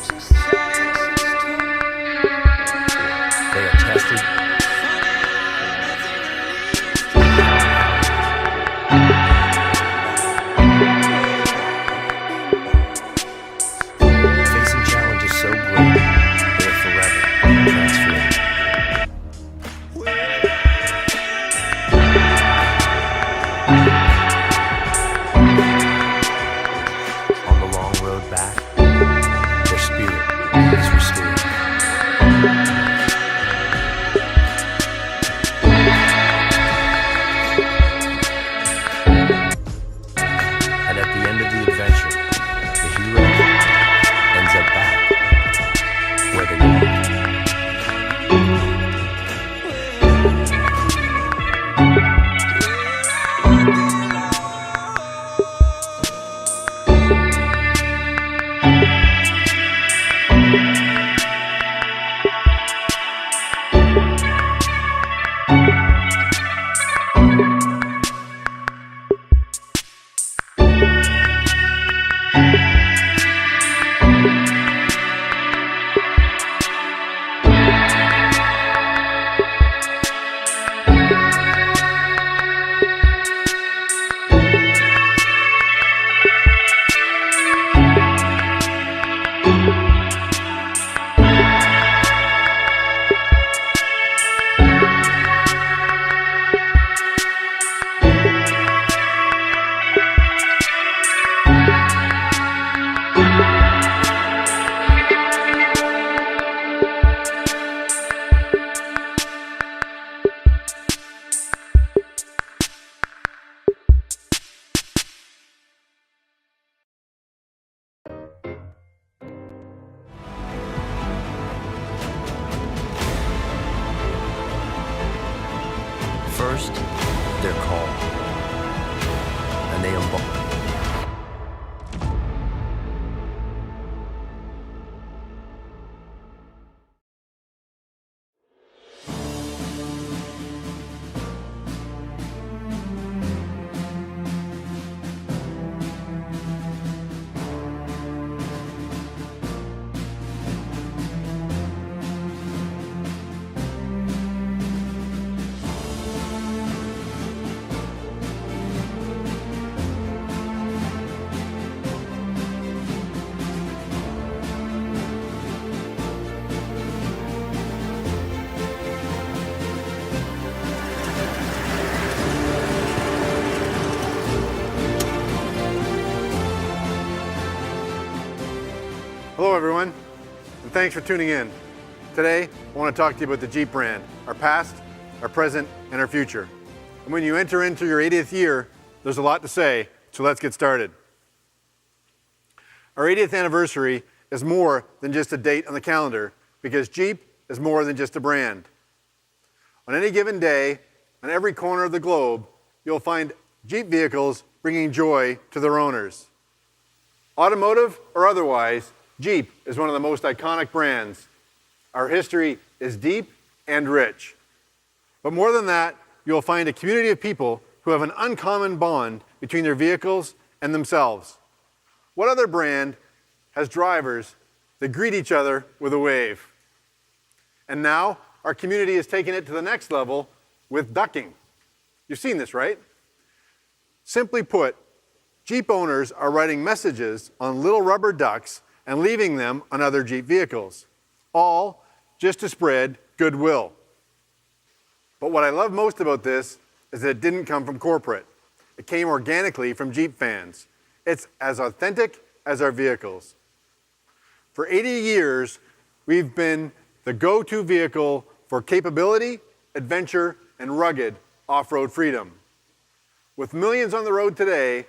They are tested. Facing challenges so great, they are forever transformed. On the long road back, their spirit is restored. And at the end of the adventure, the hero ends up back where they belong. First, they're called, and they embark. Hello everyone, and thanks for tuning in. Today, I want to talk to you about the Jeep brand, our past, our present, and our future. And when you enter into your 80th year, there's a lot to say, so let's get started. Our 80th anniversary is more than just a date on the calendar, because Jeep is more than just a brand. On any given day, on every corner of the globe, you'll find Jeep vehicles bringing joy to their owners. Automotive or otherwise, Jeep is one of the most iconic brands. Our history is deep and rich. But more than that, you'll find a community of people who have an uncommon bond between their vehicles and themselves. What other brand has drivers that greet each other with a wave? And now, our community is taking it to the next level with ducking. You've seen this, right? Simply put, Jeep owners are writing messages on little rubber ducks and leaving them on other Jeep vehicles, all just to spread goodwill. But what I love most about this is that it didn't come from corporate. It came organically from Jeep fans. It's as authentic as our vehicles. For 80 years, we've been the go-to vehicle for capability, adventure, and rugged off-road freedom. With millions on the road today,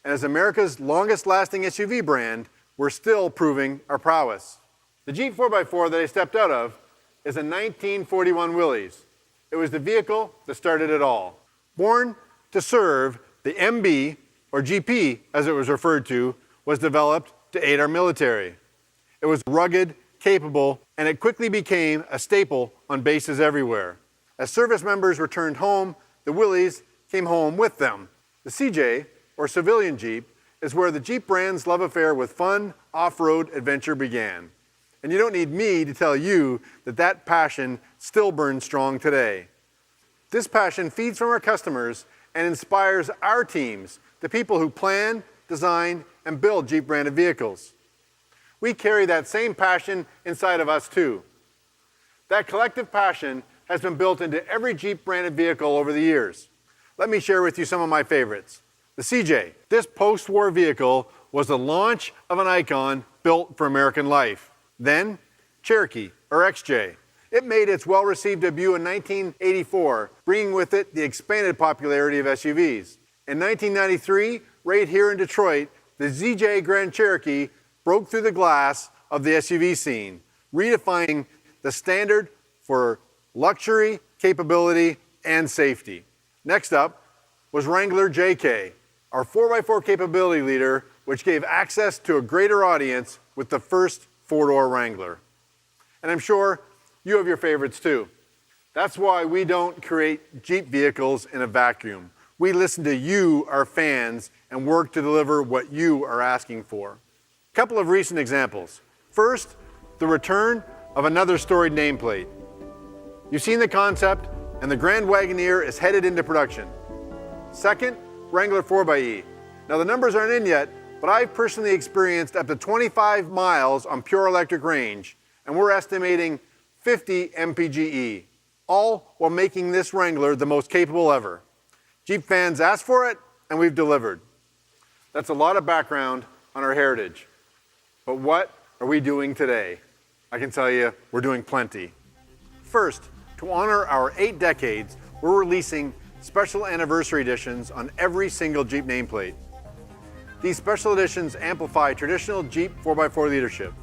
and as America's longest-lasting SUV brand, we're still proving our prowess. The Jeep 4x4 that I stepped out of is a 1941 Willys. It was the vehicle that started it all. Born to serve, the MB, or GP as it was referred to, was developed to aid our military. It was rugged, capable, and it quickly became a staple on bases everywhere. As service members returned home, the Willys came home with them. The CJ, or civilian Jeep, is where the Jeep brand's love affair with fun, off-road adventure began. And you don't need me to tell you that that passion still burns strong today. This passion feeds from our customers and inspires our teams, the people who plan, design, and build Jeep branded vehicles. We carry that same passion inside of us too. That collective passion has been built into every Jeep branded vehicle over the years. Let me share with you some of my favorites. The CJ. This post-war vehicle was the launch of an icon built for American life. Then, Cherokee, or XJ. It made its well-received debut in 1984, bringing with it the expanded popularity of SUVs. In 1993, right here in Detroit, the ZJ Grand Cherokee broke through the glass of the SUV scene, redefining the standard for luxury, capability, and safety. Next up was Wrangler JK, our 4x4 capability leader, which gave access to a greater audience with the first four-door Wrangler. And I'm sure you have your favorites too. That's why we don't create Jeep vehicles in a vacuum. We listen to you, our fans, and work to deliver what you are asking for. A couple of recent examples. First, the return of another storied nameplate. You've seen the concept, and the Grand Wagoneer is headed into production. Second, Wrangler 4xe. Now the numbers aren't in yet, but I've personally experienced up to 25 miles on pure electric range, and we're estimating 50 mpge, all while making this Wrangler the most capable ever. Jeep fans asked for it, and we've delivered. That's a lot of background on our heritage. But what are we doing today? I can tell you, we're doing plenty. First, to honor our 8 decades, we're releasing special anniversary editions on every single Jeep nameplate. These special editions amplify traditional Jeep 4x4 leadership,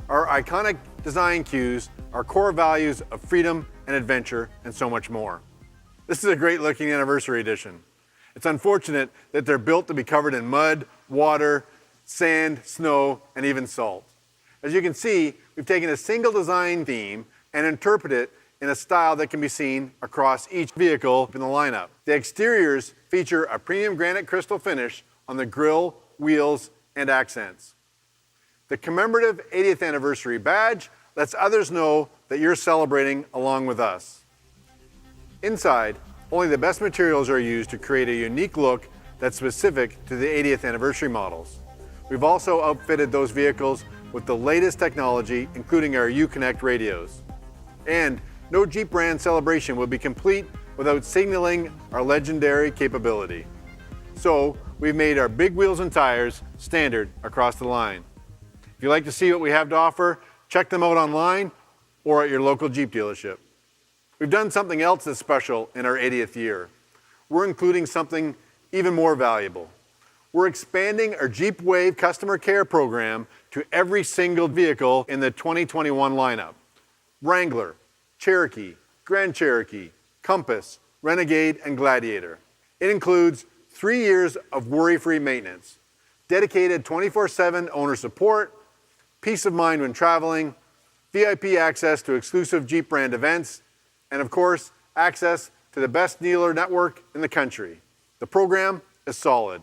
our iconic design cues, our core values of freedom and adventure, and so much more. This is a great looking anniversary edition. It's unfortunate that they're built to be covered in mud, water, sand, snow, and even salt. As you can see, we've taken a single design theme and interpreted it in a style that can be seen across each vehicle in the lineup. The exteriors feature a premium granite crystal finish on the grille, wheels, and accents. The commemorative 80th anniversary badge lets others know that you're celebrating along with us. Inside, only the best materials are used to create a unique look that's specific to the 80th anniversary models. We've also outfitted those vehicles with the latest technology, including our Uconnect radios. And no Jeep brand celebration will be complete without signaling our legendary capability. So, we've made our big wheels and tires standard across the line. If you'd like to see what we have to offer, check them out online or at your local Jeep dealership. We've done something else that's special in our 80th year. We're including something even more valuable. We're expanding our Jeep Wave customer care program to every single vehicle in the 2021 lineup. Wrangler, Cherokee, Grand Cherokee, Compass, Renegade, and Gladiator. It includes 3 years of worry-free maintenance, dedicated 24/7 owner support, peace of mind when traveling, VIP access to exclusive Jeep brand events, and of course, access to the best dealer network in the country. The program is solid.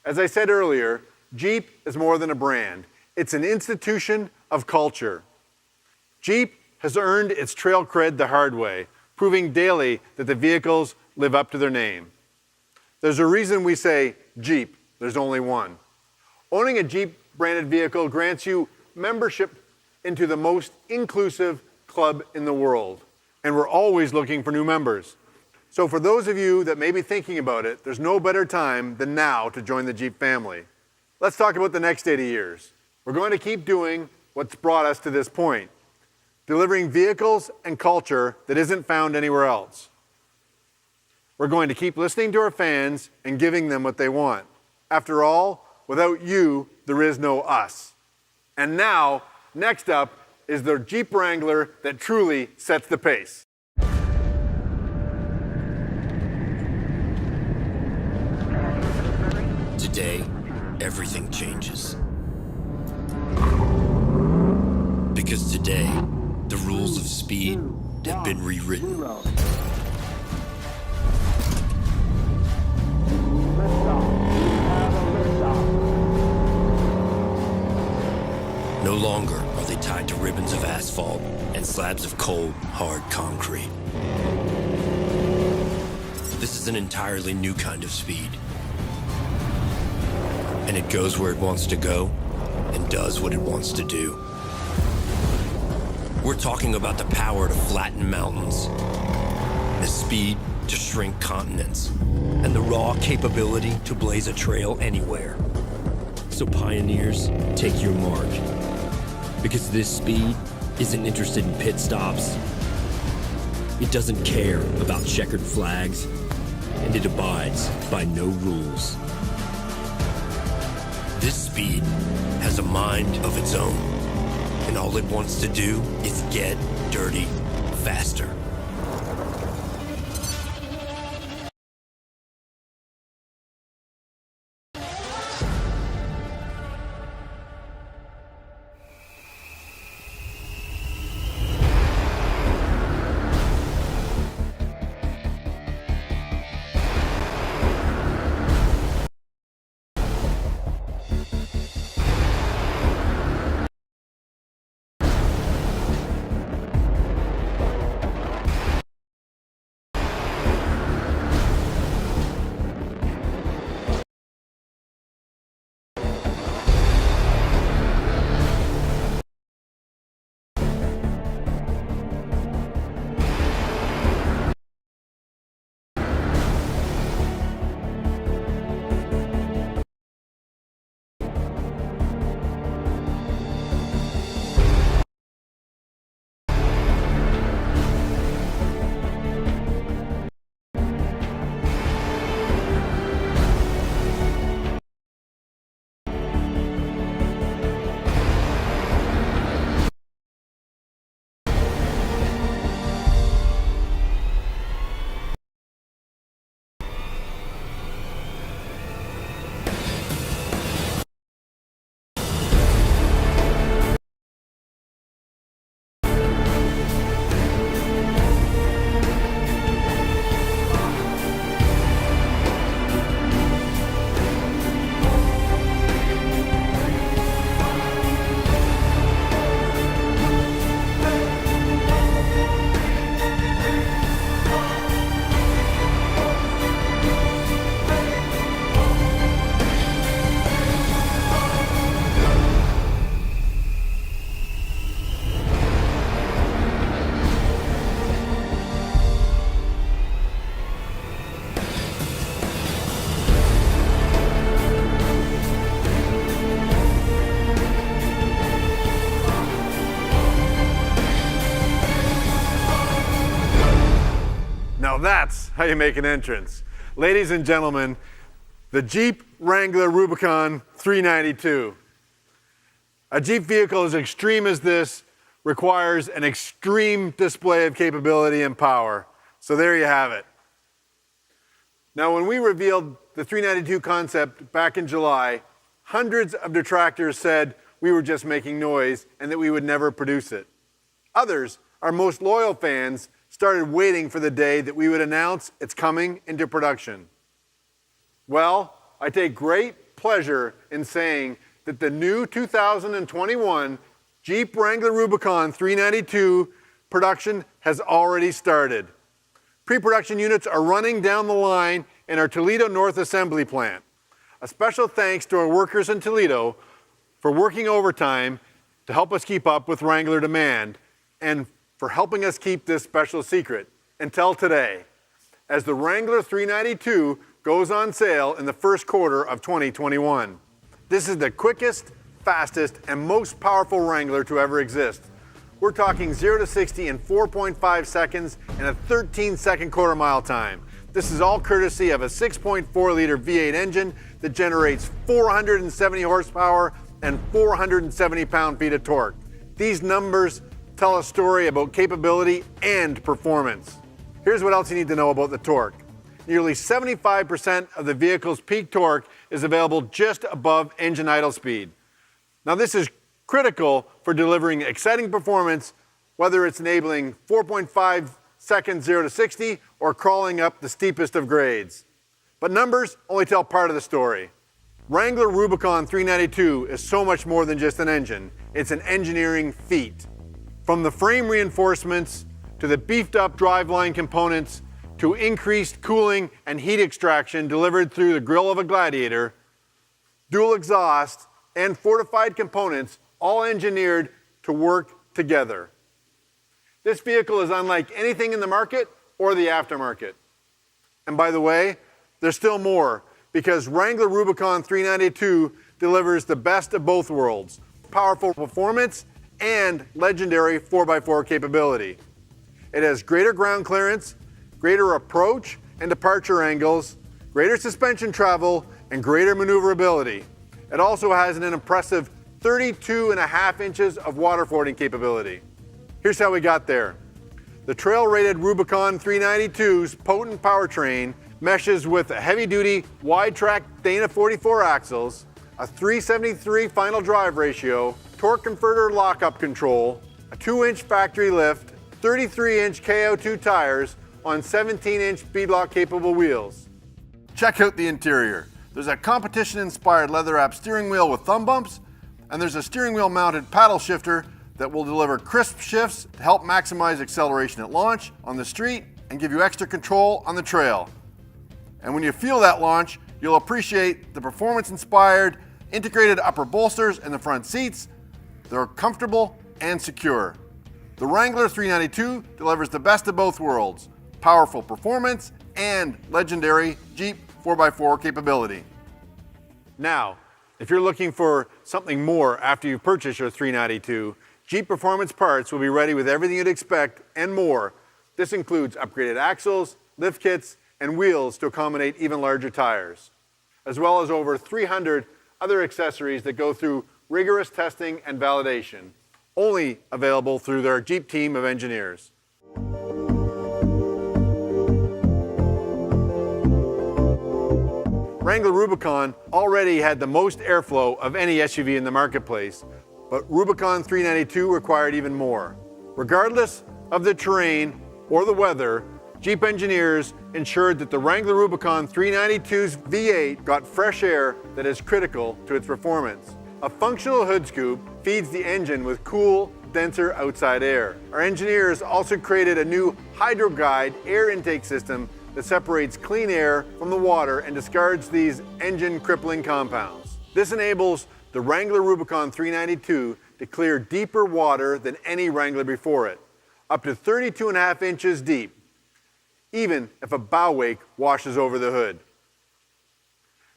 As I said earlier, Jeep is more than a brand. It's an institution of culture. Jeep has earned its trail cred the hard way, proving daily that the vehicles live up to their name. There's a reason we say Jeep, there's only one. Owning a Jeep branded vehicle grants you membership into the most inclusive club in the world. And we're always looking for new members. So for those of you that may be thinking about it, there's no better time than now to join the Jeep family. Let's talk about the next 80 years. We're going to keep doing what's brought us to this point, delivering vehicles and culture that isn't found anywhere else. We're going to keep listening to our fans and giving them what they want. After all, without you, there is no us. And now, next up is the Jeep Wrangler that truly sets the pace. Today, everything changes. Because today, the rules of speed have been rewritten. No No longer are they tied to ribbons of asphalt and slabs of cold, hard concrete. This is an entirely new kind of speed. And it goes where it wants to go and does what it wants to do. We're talking about the power to flatten mountains, the speed to shrink continents, and the raw capability to blaze a trail anywhere. So pioneers, take your mark. Because this speed isn't interested in pit stops. It doesn't care about checkered flags, and it abides by no rules. This speed has a mind of its own, and all it wants to do is get dirty faster. Now that's how you make an entrance. Ladies and gentlemen, the Jeep Wrangler Rubicon 392. A Jeep vehicle as extreme as this requires an extreme display of capability and power. So there you have it. Now, when we revealed the 392 concept back in July, hundreds of detractors said we were just making noise and that we would never produce it. Others, our most loyal fans, started waiting for the day that we would announce it's coming into production. Well, I take great pleasure in saying that the new 2021 Jeep Wrangler Rubicon 392 production has already started. Pre-production units are running down the line in our Toledo North assembly plant. A special thanks to our workers in Toledo for working overtime to help us keep up with Wrangler demand and for helping us keep this special secret until today, as the Wrangler 392 goes on sale in the first quarter of 2021. This is the quickest, fastest, and most powerful Wrangler to ever exist. We're talking 0 to 60 in 4.5 seconds and a 13-second quarter-mile time. This is all courtesy of a 6.4-liter V8 engine that generates 470 horsepower and 470 pound-feet of torque. These numbers tell a story about capability and performance. Here's what else you need to know about the torque. Nearly 75% of the vehicle's peak torque is available just above engine idle speed. Now, this is critical for delivering exciting performance, whether it's enabling 4.5 seconds 0 to 60 or crawling up the steepest of grades. But numbers only tell part of the story. Wrangler Rubicon 392 is so much more than just an engine. It's an engineering feat. From the frame reinforcements to the beefed up driveline components to increased cooling and heat extraction delivered through the grille of a Gladiator, dual exhaust, and fortified components all engineered to work together. This vehicle is unlike anything in the market or the aftermarket. And by the way, there's still more, because Wrangler Rubicon 392 delivers the best of both worlds: powerful performance and legendary 4x4 capability. It has greater ground clearance, greater approach and departure angles, greater suspension travel, and greater maneuverability. It also has an impressive 32.5 inches of water fording capability. Here's how we got there. The trail-rated Rubicon 392's potent powertrain meshes with a heavy-duty, wide-track Dana 44 axles, a 373 final drive ratio, torque converter lockup control, a 2-inch factory lift, 33-inch KO2 tires on 17-inch beadlock-capable wheels. Check out the interior. There's a competition-inspired leather-wrapped steering wheel with thumb bumps, and there's a steering wheel-mounted paddle shifter that will deliver crisp shifts to help maximize acceleration at launch on the street and give you extra control on the trail. And when you feel that launch, you'll appreciate the performance-inspired integrated upper bolsters in the front seats. They're comfortable and secure. The Wrangler 392 delivers the best of both worlds: powerful performance and legendary Jeep 4x4 capability. Now, if you're looking for something more after you purchase your 392, Jeep Performance Parts will be ready with everything you'd expect and more. This includes upgraded axles, lift kits, and wheels to accommodate even larger tires, as well as over 300 other accessories that go through rigorous testing and validation, only available through their Jeep team of engineers. Wrangler Rubicon already had the most airflow of any SUV in the marketplace, but Rubicon 392 required even more. Regardless of the terrain or the weather, Jeep engineers ensured that the Wrangler Rubicon 392's V8 got fresh air that is critical to its performance. A functional hood scoop feeds the engine with cool, denser outside air. Our engineers also created a new HydroGuide air intake system that separates clean air from the water and discards these engine-crippling compounds. This enables the Wrangler Rubicon 392 to clear deeper water than any Wrangler before it, up to 32.5 inches deep, even if a bow wake washes over the hood.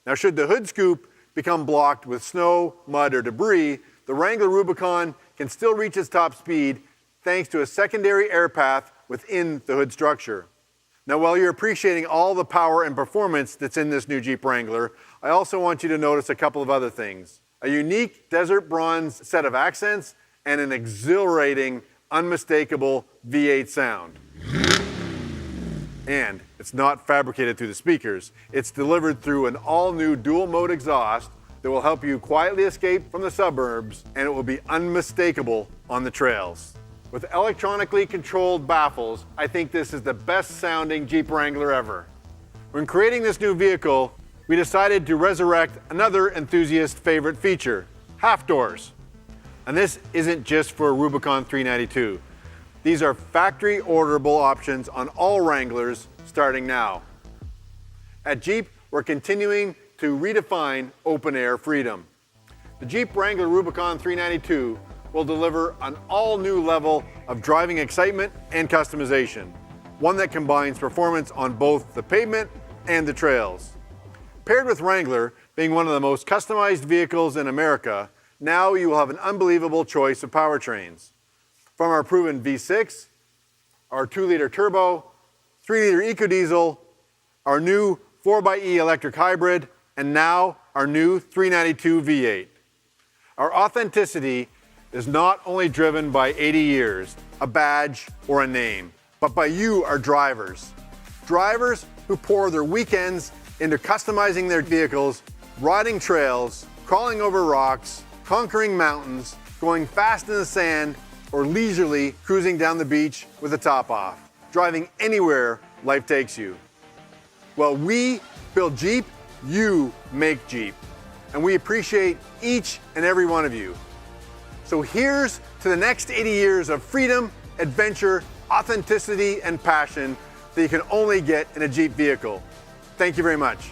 Now, should the hood scoop become blocked with snow, mud, or debris, the Wrangler Rubicon can still reach its top speed thanks to a secondary air path within the hood structure. Now, while you're appreciating all the power and performance that's in this new Jeep Wrangler, I also want you to notice a couple of other things. A unique desert bronze set of accents and an exhilarating, unmistakable V8 sound. And it's not fabricated through the speakers. It's delivered through an all-new dual-mode exhaust that will help you quietly escape from the suburbs, and it will be unmistakable on the trails. With electronically controlled baffles, I think this is the best-sounding Jeep Wrangler ever. When creating this new vehicle, we decided to resurrect another enthusiast favorite feature: half doors. And this isn't just for Rubicon 392. These are factory orderable options on all Wranglers starting now. At Jeep, we're continuing to redefine open-air freedom. The Jeep Wrangler Rubicon 392 will deliver an all-new level of driving excitement and customization, one that combines performance on both the pavement and the trails. Paired with Wrangler being one of the most customized vehicles in America, now you will have an unbelievable choice of powertrains. From our proven V6, our 2-liter turbo, 3-liter EcoDiesel, our new 4xe electric hybrid, and now our new 392 V8. Our authenticity is not only driven by 80 years, a badge, or a name, but by you, our drivers. Drivers who pour their weekends into customizing their vehicles, riding trails, crawling over rocks, conquering mountains, going fast in the sand, or leisurely cruising down the beach with the top off, driving anywhere life takes you. Well, we build Jeep, you make Jeep. and we appreciate each and every one of you. So here's to the next 80 years of freedom, adventure, authenticity, and passion that you can only get in a Jeep vehicle. Thank you very much.